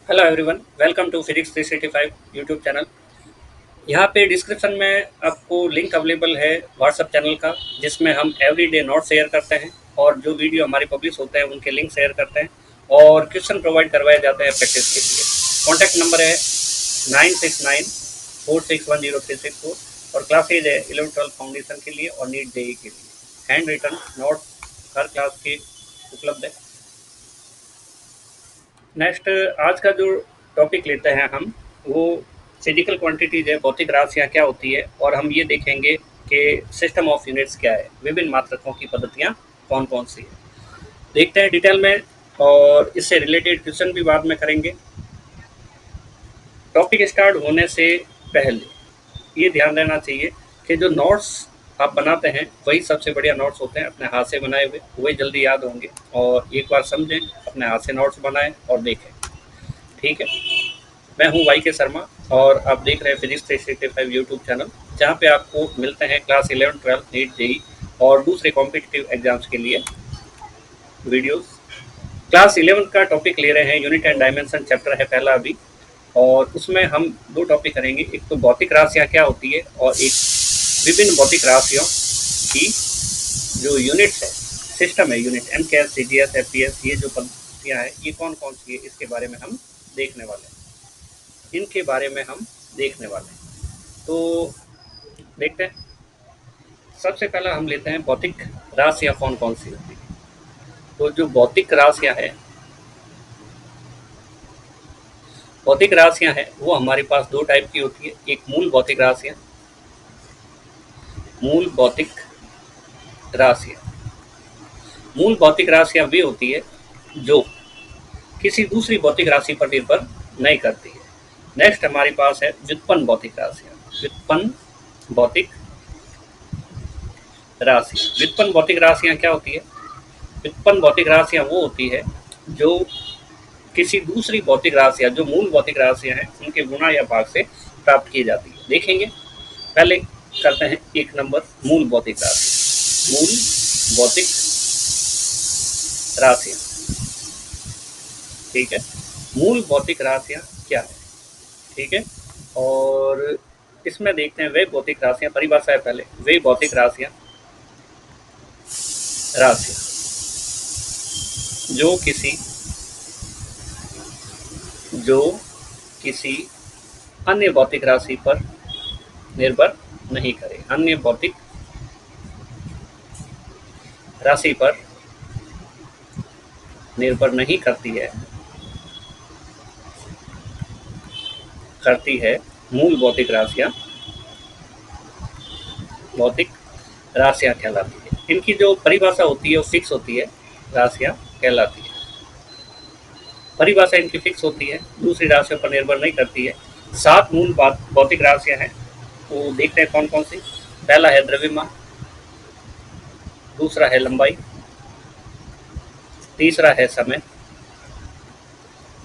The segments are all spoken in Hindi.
Hello everyone, welcome to physics 365 YouTube channel. यहाँ पे डिस्क्रिप्शन में आपको लिंक अवेलेबल है व्हाट्सएप चैनल का, जिसमें हम एवरीडे नोट शेयर करते हैं और जो वीडियो हमारे पब्लिश होते हैं उनके लिंक शेयर करते हैं और क्वेश्चन प्रोवाइड करवाए जाते हैं प्रैक्टिस के लिए। कॉन्टैक्ट नंबर है 9694610364 और क्लासेज है 11-12 फाउंडेशन के लिए और नीट जेई के लिए। हैंड रिटन नोट हर क्लास के उपलब्ध है। नेक्स्ट आज का जो टॉपिक लेते हैं हम, वो फिजिकल क्वांटिटीज है, भौतिक राशियाँ क्या होती है, और हम ये देखेंगे कि सिस्टम ऑफ यूनिट्स क्या है, विभिन्न मात्रकों की पद्धतियाँ कौन कौन सी है। देखते हैं डिटेल में और इससे रिलेटेड क्वेश्चन भी बाद में करेंगे। टॉपिक स्टार्ट होने से पहले ये ध्यान देना चाहिए कि जो नोट्स आप बनाते हैं वही सबसे बढ़िया नोट्स होते हैं, अपने हाथ से बनाए हुए वही जल्दी याद होंगे। और एक बार समझें, अपने हाथ से नोट्स बनाएं और देखें। ठीक है। मैं हूं वाई के शर्मा और आप देख रहे हैं फिजिक्स 365 यूट्यूब चैनल, जहां पे आपको मिलते हैं क्लास 11-12 नीट जेई और दूसरे कॉम्पिटिटिव एग्जाम्स के लिए वीडियोस। क्लास 11 का टॉपिक ले रहे हैं, यूनिट एंड डायमेंशन चैप्टर है पहला अभी, और उसमें हम दो टॉपिक करेंगे। एक तो भौतिक राशियाँ क्या होती है और एक विभिन्न भौतिक राशियों की जो यूनिट्स है, सिस्टम है, unit M K S C G S F P S, ये जो पद्धतियाँ हैं ये कौन कौन सी है, इसके बारे में हम देखने वाले हैं। इनके बारे में हम देखने वाले हैं। तो देखते हैं। सबसे पहला हम लेते हैं भौतिक राशियाँ कौन कौन सी होती है। तो जो भौतिक राशियाँ हैं वो हमारे पास दो टाइप की होती है। एक मूल भौतिक राशियाँ, मूल भौतिक राशियाँ मूल भौतिक राशियाँ वे होती है जो किसी दूसरी भौतिक राशि पर निर्भर नहीं करती है। नेक्स्ट हमारे पास है व्युत्पन्न भौतिक राशियाँ। व्युत्पन्न भौतिक राशियाँ व्युत्पन्न भौतिक राशियाँ क्या होती है? व्युत्पन्न भौतिक राशियाँ वो होती है जो किसी दूसरी भौतिक राशियाँ, जो मूल भौतिक राशियाँ हैं, उनके गुणा या भाग से प्राप्त की जाती है। देखेंगे, पहले करते हैं एक नंबर मूल भौतिक राशि। मूल भौतिक राशियाँ, ठीक है। मूल भौतिक राशियाँ क्या है, ठीक है। और इसमें देखते हैं वे भौतिक राशियाँ, परिभाषा है पहले। वे भौतिक राशियाँ राशियाँ जो किसी जो किसी अन्य भौतिक राशि पर निर्भर नहीं करे, अन्य भौतिक राशि पर निर्भर नहीं करती है मूल भौतिक राशियाँ कहलाती है। इनकी जो परिभाषा होती है वो फिक्स होती है, राशियाँ कहलाती है। परिभाषा इनकी फिक्स होती है, दूसरी राशियों पर निर्भर नहीं करती है। 7 मूल भौतिक राशियाँ हैं, वो देखते हैं कौन कौन सी। पहला है द्रव्यमान, दूसरा है लंबाई, तीसरा है समय,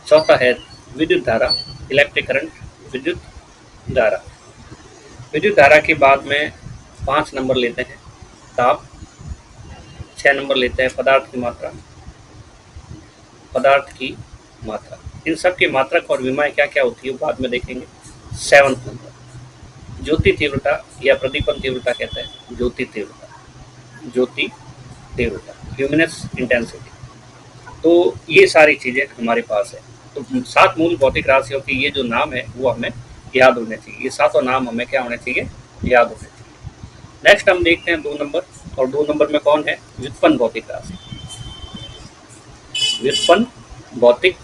चौथा है विद्युत धारा, इलेक्ट्रिक करंट, विद्युत धारा। विद्युत धारा के बाद में 5 नंबर लेते हैं ताप, 6 नंबर लेते हैं पदार्थ की मात्रा। इन सब की मात्रक और विमाएँ क्या क्या होती है वो बाद में देखेंगे। 7th नंबर ज्योति तीव्रता या प्रदीपन तीव्रता कहते हैं। ज्योति तीव्रता, ल्यूमिनस इंटेंसिटी। तो ये सारी चीज़ें हमारे पास है। तो 7 मूल भौतिक राशियों की ये जो नाम है वो हमें याद होने चाहिए। ये सातों नाम हमें क्या होने चाहिए, याद होने चाहिए। नेक्स्ट हम देखते हैं 2 नंबर, और 2 नंबर में कौन है? व्युत्पन्न भौतिक राशि। व्युत्पन्न भौतिक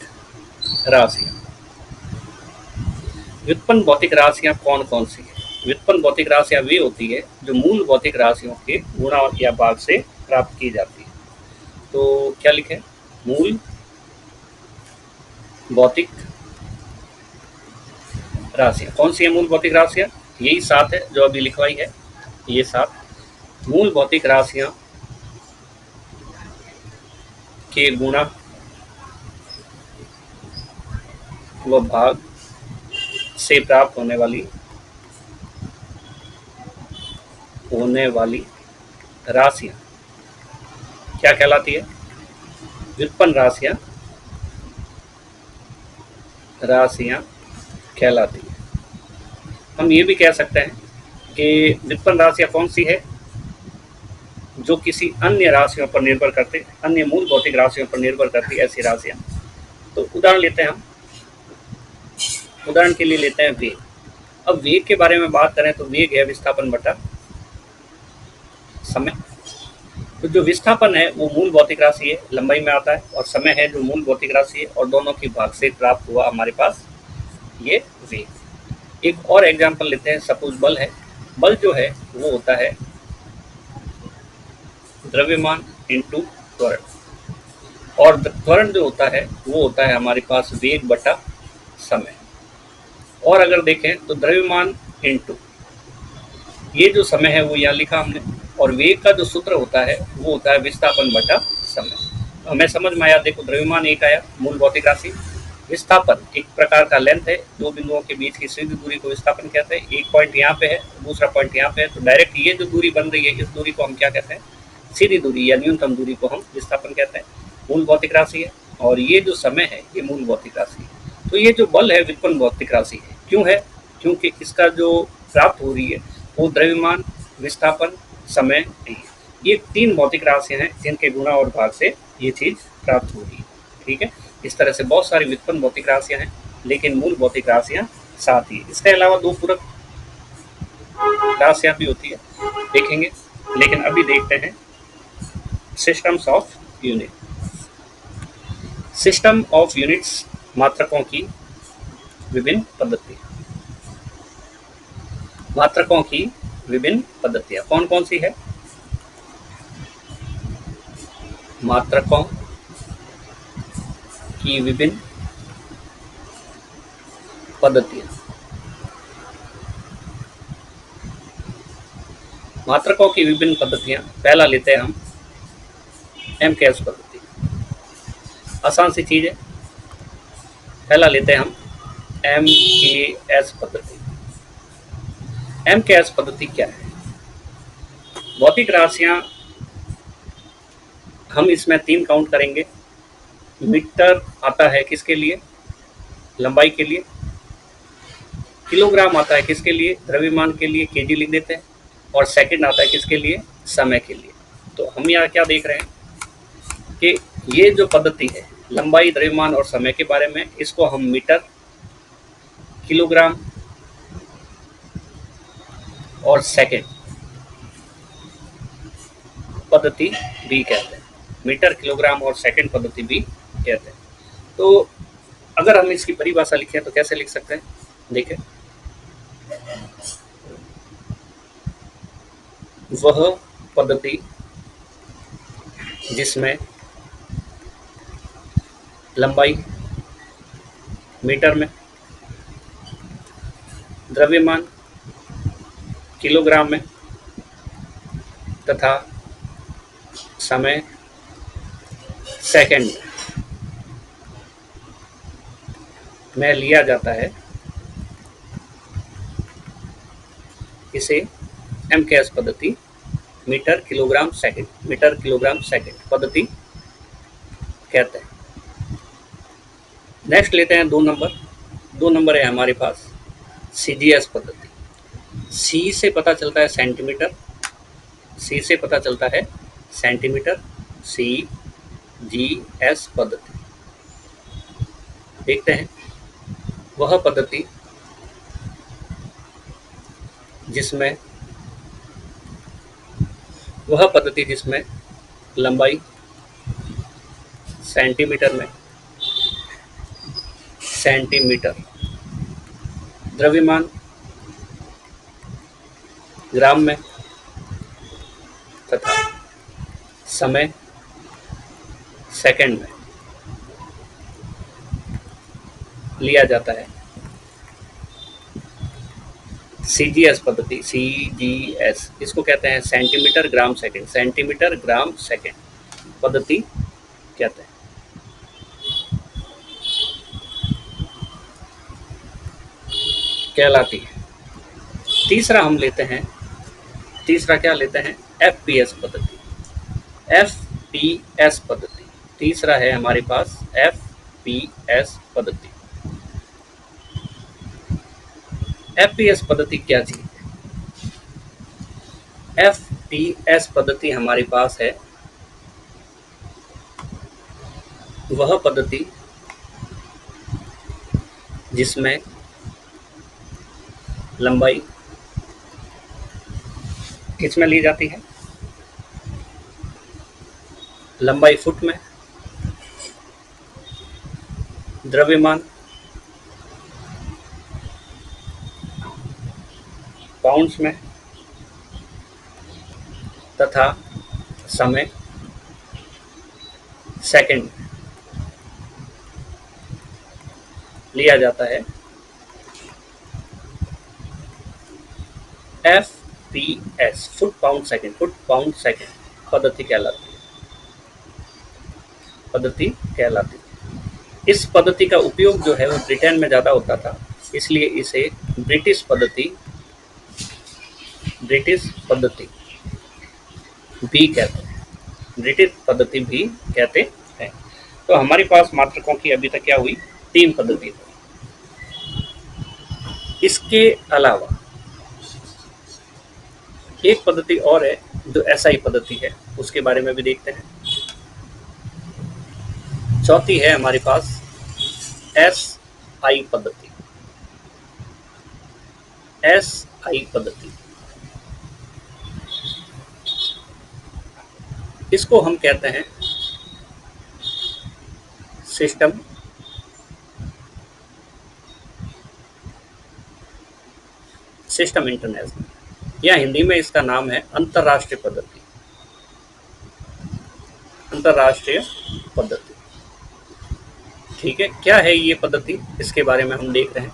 राशियाँ व्युत्पन्न भौतिक राशियाँ कौन कौन सी है? व्युत्पन्न भौतिक राशियाँ वे होती है जो मूल भौतिक राशियों के गुणा या भाग से प्राप्त की जाती है। तो क्या लिखें? मूल भौतिक राशियाँ कौन सी है? मूल भौतिक राशियाँ यही 7 है जो अभी लिखवाई है। ये 7 मूल भौतिक राशियाँ के गुणा व भाग से प्राप्त होने वाली राशियाँ क्या कहलाती है? व्युत्पन्न राशियाँ राशियां कहलाती हैं। हम ये भी कह सकते हैं कि व्युत्पन्न राशियां कौन सी है, जो किसी अन्य राशियों पर निर्भर करते, अन्य मूल भौतिक राशियों पर निर्भर करती ऐसी राशियां। तो उदाहरण लेते हैं हम, उदाहरण के लिए लेते हैं वेग। अब वेग के बारे में बात करें तो वेग है विस्थापन बटा समय। तो जो विस्थापन है वो मूल भौतिक राशि है, लंबाई में आता है, और समय है जो मूल भौतिक राशि है, और दोनों की भाग से प्राप्त हुआ हमारे पास ये वेग। एक और एग्जांपल लेते हैं, सपोज बल है। बल जो है वो होता है द्रव्यमान इंटू त्वरण, और त्वरण जो होता है वो होता है हमारे पास वेग बटा समय। और अगर देखें तो द्रव्यमान इंटू ये जो समय है वो यहाँ लिखा हमने, और वेग का जो सूत्र होता है वो होता है विस्थापन बटा समय। हमें समझ में आया। देखो, द्रव्यमान एक आया, मूल भौतिक राशि। विस्थापन एक प्रकार का लेंथ है, दो बिंदुओं के बीच की सीधी दूरी को विस्थापन कहते हैं। एक पॉइंट यहाँ पे है, दूसरा पॉइंट यहाँ पे है, तो डायरेक्ट ये जो दूरी बन रही है इस दूरी को हम क्या कहते हैं, सीधी दूरी या न्यूनतम दूरी को हम विस्थापन कहते हैं। मूल भौतिक राशि है, और ये जो समय है ये मूल भौतिक राशि है। तो ये जो बल है व्युत्पन्न भौतिक राशि है। क्यों है? क्योंकि इसका जो प्राप्त हो रही है वो द्रव्यमान, विस्थापन, समय नहीं है। ये तीन भौतिक राशियां हैं जिनके गुणा और भाग से ये चीज प्राप्त हो रही है। ठीक है, इस तरह से बहुत सारी व्युत्पन्न भौतिक राशियां हैं, लेकिन मूल भौतिक राशियां साथ ही। इसके अलावा दो पूरक राशियां भी होती है, देखेंगे। लेकिन अभी देखते हैं systems of unit. System of units, मात्रकों की विभिन्न पद्धतियां। मात्रकों की विभिन्न पद्धतियां कौन कौन सी है? मात्रकों की विभिन्न पद्धतियां। मात्रकों की विभिन्न पद्धतियां, पहला लेते हैं हम एमकेएस पद्धति। आसान सी चीज है। पहला लेते हैं हम एमकेएस पद्धति। एमकेएस पद्धति क्या है? भौतिक राशियां हम इसमें तीन काउंट करेंगे। मीटर आता है किसके लिए? लंबाई के लिए। किलोग्राम आता है किसके लिए? द्रव्यमान के लिए, केजी लिख देते हैं। और सेकंड आता है किसके लिए? समय के लिए। तो हम यहाँ क्या देख रहे हैं कि ये जो पद्धति है लंबाई, द्रव्यमान और समय के बारे में, इसको हम मीटर, किलोग्राम और सेकंड पद्धति भी कहते हैं। मीटर, किलोग्राम और सेकंड पद्धति भी कहते हैं। तो अगर हम इसकी परिभाषा लिखें तो कैसे लिख सकते हैं? देखें, वह पद्धति जिसमें लंबाई मीटर में, द्रव्यमान किलोग्राम में तथा समय सेकंड में लिया जाता है, इसे एमकेएस पद्धति, metre kilogram second, metre kilogram second पद्धति कहते हैं। नेक्स्ट लेते हैं 2 नंबर। 2 नंबर है हमारे पास सीजीएस पद्धति। सी से पता चलता है सेंटीमीटर, सी से पता चलता है सेंटीमीटर, सी जी एस पद्धति। देखते हैं, वह पद्धति जिसमें लंबाई सेंटीमीटर में, सेंटीमीटर, द्रव्यमान ग्राम में तथा समय सेकंड में लिया जाता है। सीजीएस पद्धति, सीजीएस, इसको कहते हैं centimetre gram second, centimetre gram second पद्धति कहते हैं। कहलाती है। तीसरा हम लेते हैं, तीसरा क्या लेते हैं? एफपीएस पद्धति। एफपीएस पद्धति तीसरा है हमारे पास, एफपीएस पद्धति। एफपीएस पद्धति क्या चीज है? एफपीएस पद्धति हमारे पास है वह पद्धति जिसमें लंबाई किसमें ली जाती है? लंबाई फुट में, द्रव्यमान पाउंड्स में तथा समय सेकंड में लिया जाता है। एफपीएस फुट पाउंड सेकंड पद्धति कहलाती है। इस पद्धति का उपयोग जो है वो ब्रिटेन में ज़्यादा होता था, इसलिए इसे ब्रिटिश पद्धति भी कहते हैं। ब्रिटिश पद्धति भी कहते हैं। तो हमारे पास मात्रकों की अभी तक क्या हुई? 3 पद्धति हुई। इसके अलावा एक पद्धति और है जो एसआई पद्धति है, उसके बारे में भी देखते हैं। चौथी है हमारे पास एसआई पद्धति। इसको हम कहते हैं सिस्टम इंटरनेशनल, या हिंदी में इसका नाम है अंतरराष्ट्रीय पद्धति। ठीक है, क्या है ये पद्धति, इसके बारे में हम देख रहे हैं।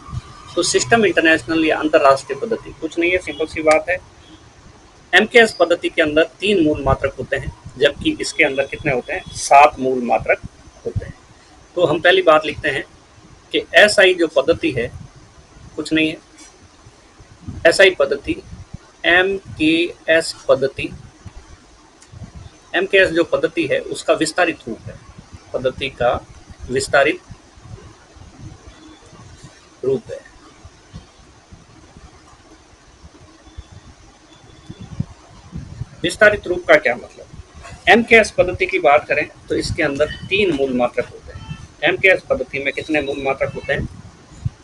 तो सिस्टम इंटरनेशनल या अंतरराष्ट्रीय पद्धति कुछ नहीं है, सिंपल सी बात है। एमकेएस पद्धति के अंदर 3 मूल मात्रक होते हैं, जबकि इसके अंदर कितने होते हैं? 7 मूल मात्रक होते हैं। तो हम पहली बात लिखते हैं कि एसआई जो पद्धति है कुछ नहीं है। एसआई पद्धति एमकेएस जो पद्धति है उसका विस्तारित रूप है। पद्धति का विस्तारित रूप है। विस्तारित रूप का क्या मतलब? एमकेएस पद्धति की बात करें तो इसके अंदर 3 मूल मात्रक होते हैं। एमकेएस पद्धति में कितने मूल मात्रक होते हैं?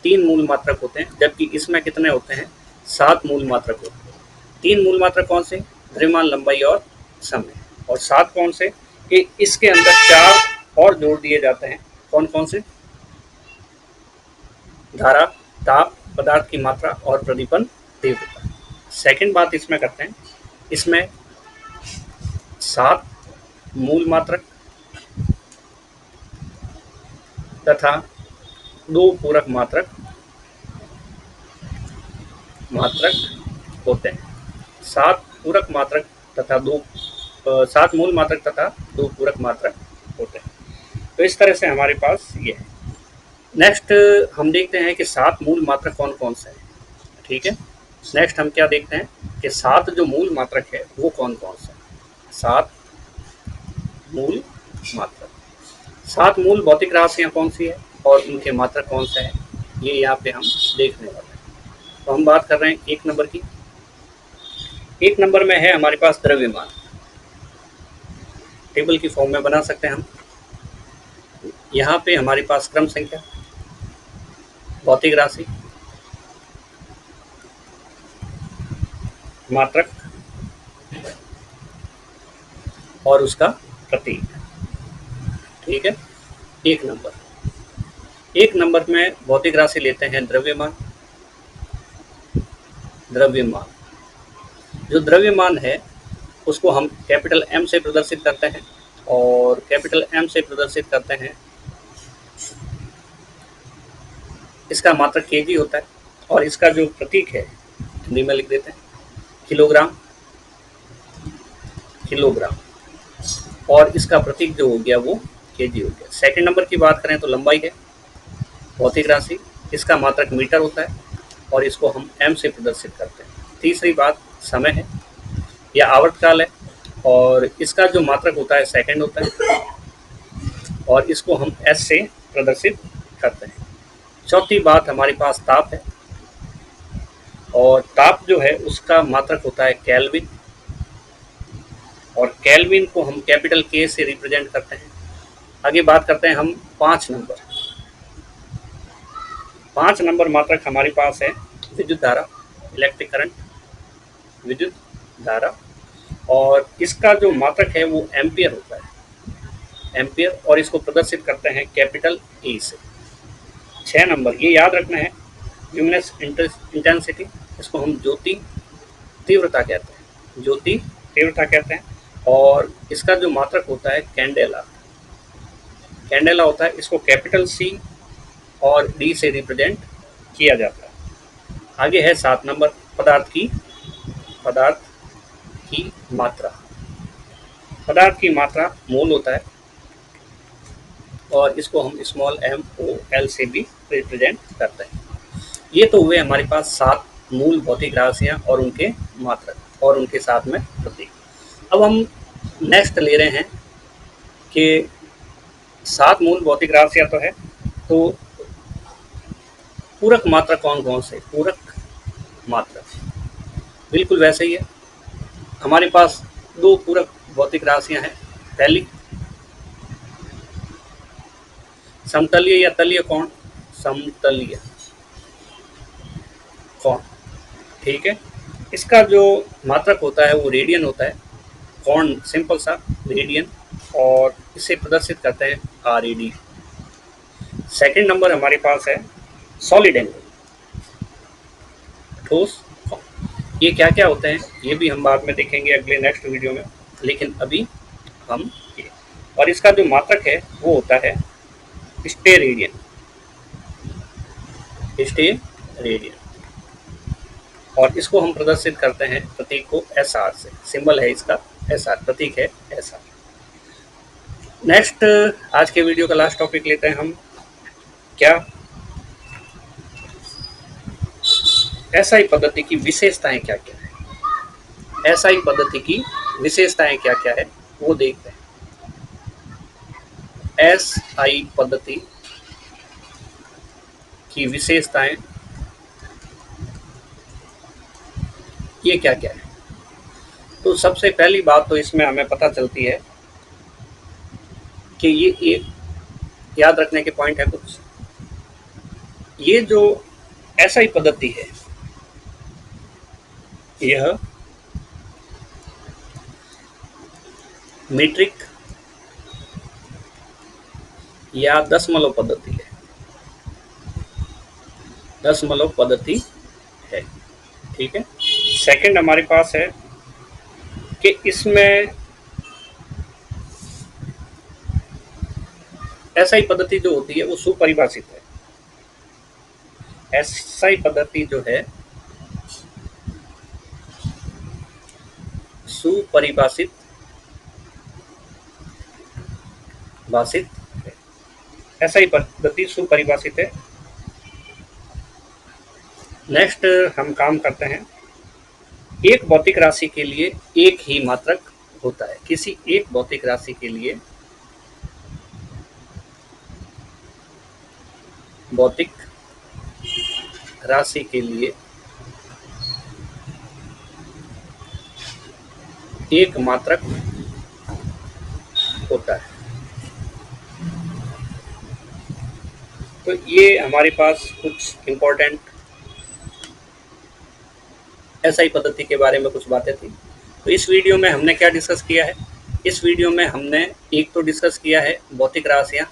3 मूल मात्रक होते हैं, जबकि इसमें कितने होते हैं? 7 मूल मात्रक होते हैं। 3 मूल मात्रक कौन से? द्रव्यमान, लंबाई और समय। और 7 कौन से? कि इसके अंदर 4 और जोड़ दिए जाते हैं। कौन कौन से? धारा, ताप, पदार्थ की मात्रा और प्रदीपन तीव्रता। सेकंड बात इसमें करते हैं, इसमें 7 मूल मात्रक तथा 2 पूरक मात्रक होते हैं। 7 पूरक मात्रक तथा 7 मूल मात्रक तथा 2 पूरक मात्रक होते हैं। तो इस तरह से हमारे पास ये है। नेक्स्ट हम देखते हैं कि 7 मूल मात्रक कौन कौन से हैं। ठीक है, नेक्स्ट हम क्या देखते हैं कि 7 जो मूल मात्रक है वो कौन कौन से हैं। 7 मूल मात्रक, 7 मूल भौतिक राशियाँ कौन सी है और उनके मात्रक कौन से हैं, ये यहाँ पे हम देखने वाले हैं। तो हम बात कर रहे हैं 1 नंबर की। 1 नंबर में है हमारे पास द्रव्यमान। टेबल की फॉर्म में बना सकते हैं हम। यहाँ पे हमारे पास क्रम संख्या, भौतिक राशि, मात्रक और उसका प्रतीक। ठीक है, 1 नंबर में भौतिक राशि लेते हैं द्रव्यमान। जो द्रव्यमान है उसको हम कैपिटल एम से प्रदर्शित करते हैं, और कैपिटल एम से प्रदर्शित करते हैं, इसका मात्रक केजी होता है, और इसका जो प्रतीक है हिंदी में लिख देते हैं किलोग्राम, और इसका प्रतीक जो हो गया वो केजी हो गया। सेकंड नंबर की बात करें तो लंबाई है, भौतिक राशि, इसका मात्रक मीटर होता है, और इसको हम एम से प्रदर्शित करते हैं। तीसरी बात समय है या आवर्तकाल है, और इसका जो मात्रक होता है सेकंड होता है, और इसको हम एस से प्रदर्शित करते हैं। चौथी बात हमारे पास ताप है। और ताप जो है उसका मात्रक होता है केल्विन, और केल्विन को हम कैपिटल के से रिप्रेजेंट करते हैं। आगे बात करते हैं हम 5 नंबर। 5 नंबर मात्रक हमारे पास है विद्युत धारा, इलेक्ट्रिक करंट, विद्युत धारा, और इसका जो मात्रक है वो एम्पियर होता है, एम्पियर, और इसको प्रदर्शित करते हैं कैपिटल ए से। 6 नंबर ये याद रखना है, ल्यूमिनस इंटेंसिटी, इसको हम ज्योति तीव्रता कहते हैं, ज्योति तीव्रता कहते हैं, और इसका जो मात्रक होता है कैंडेला, कैंडेला होता है, इसको कैपिटल सी और डी से रिप्रेजेंट किया जाता है। आगे है 7 नंबर, पदार्थ की मात्रा। पदार्थ की मात्रा मोल होता है, और इसको हम स्मॉल MOL से भी रिप्रेजेंट करते हैं। ये तो हुए हमारे पास 7 मूल भौतिक राशियां और उनके मात्रक और उनके साथ में प्रतीक। अब हम नेक्स्ट ले रहे हैं कि 7 मूल भौतिक राशियां तो है, तो पूरक मात्रक कौन कौन से? पूरक मात्रक बिल्कुल वैसे ही है। हमारे पास 2 पूरक भौतिक राशियां हैं। पहली समतलीय या तलीय कोण, समतलीय कोण, ठीक है। इसका जो मात्रक होता है वो रेडियन होता है, कोण सिंपल सा रेडियन, और इसे प्रदर्शित करते हैं RAD। सेकंड नंबर हमारे पास है सॉलिड एंगल, ठोस कोण। ये क्या क्या होते हैं ये भी हम बाद में देखेंगे अगले नेक्स्ट वीडियो में, लेकिन अभी हम ये, और इसका जो मात्रक है वो होता है स्टेरेडियन, स्टेरेडियन, और इसको हम प्रदर्शित करते हैं प्रतीक को SR से। सिंबल है इसका SR, प्रतीक है SR। नेक्स्ट आज के वीडियो का लास्ट टॉपिक लेते हैं हम, क्या SI पद्धति की विशेषताएं क्या क्या है। SI पद्धति की विशेषताएं क्या क्या है वो देखते हैं। SI पद्धति की विशेषताएं ये क्या क्या है। तो सबसे पहली बात तो इसमें हमें पता चलती है कि ये एक याद रखने के पॉइंट है कुछ। ये जो SI पद्धति है यह मीट्रिक या दशमलव पद्धति है, दशमलव पद्धति है, ठीक है। सेकंड हमारे पास है कि इसमें SI पद्धति जो होती है वो सुपरिभाषित है। SI पद्धति जो है सुपरिभाषित है। SI पद्धति सुपरिभाषित है। नेक्स्ट हम काम करते हैं, एक भौतिक राशि के लिए एक ही मात्रक होता है। किसी एक भौतिक राशि के लिए भौतिक राशि के लिए एक मात्रक होता है। तो ये हमारे पास कुछ इम्पोर्टेंट SI पद्धति के बारे में कुछ बातें थी। तो इस वीडियो में हमने क्या डिस्कस किया है, इस वीडियो में हमने एक तो डिस्कस किया है भौतिक राशियाँ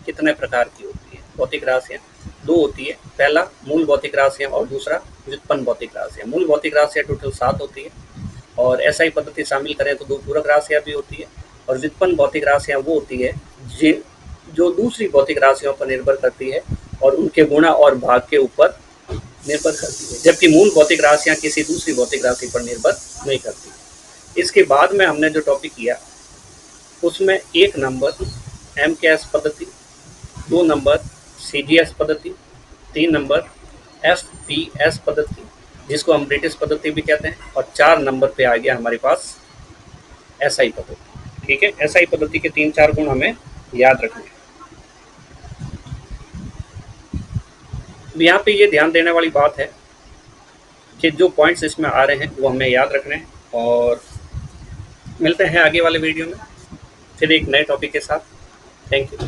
कितने प्रकार की होती है। भौतिक राशियाँ 2 होती है, पहला मूल भौतिक राशियाँ और दूसरा व्युत्पन्न भौतिक राशियाँ। मूल भौतिक राशियाँ टोटल 7 होती है, और SI पद्धति शामिल करें तो 2 पूरक राशियाँ भी होती है, और व्युत्पन्न भौतिक राशियाँ वो होती है जो दूसरी भौतिक राशियों पर निर्भर करती है और उनके गुणा और भाग के ऊपर निर्भर करती है, जबकि मूल भौतिक राशियाँ किसी दूसरी भौतिक राशि पर निर्भर नहीं करती। इसके बाद में हमने जो टॉपिक किया उसमें 1 नंबर MKS पद्धति, 2 नंबर CGS पद्धति, 3 नंबर FPS पद्धति जिसको हम ब्रिटिश पद्धति भी कहते हैं, और 4 नंबर पे आ गया हमारे पास SI पद्धति। ठीक है, SI पद्धति के 3-4 गुण हमें याद रखने हैं। यहाँ पे ये ध्यान देने वाली बात है कि जो पॉइंट्स इसमें आ रहे हैं वो हमें याद रखने हैं। और मिलते हैं आगे वाले वीडियो में फिर एक नए टॉपिक के साथ। Thank you.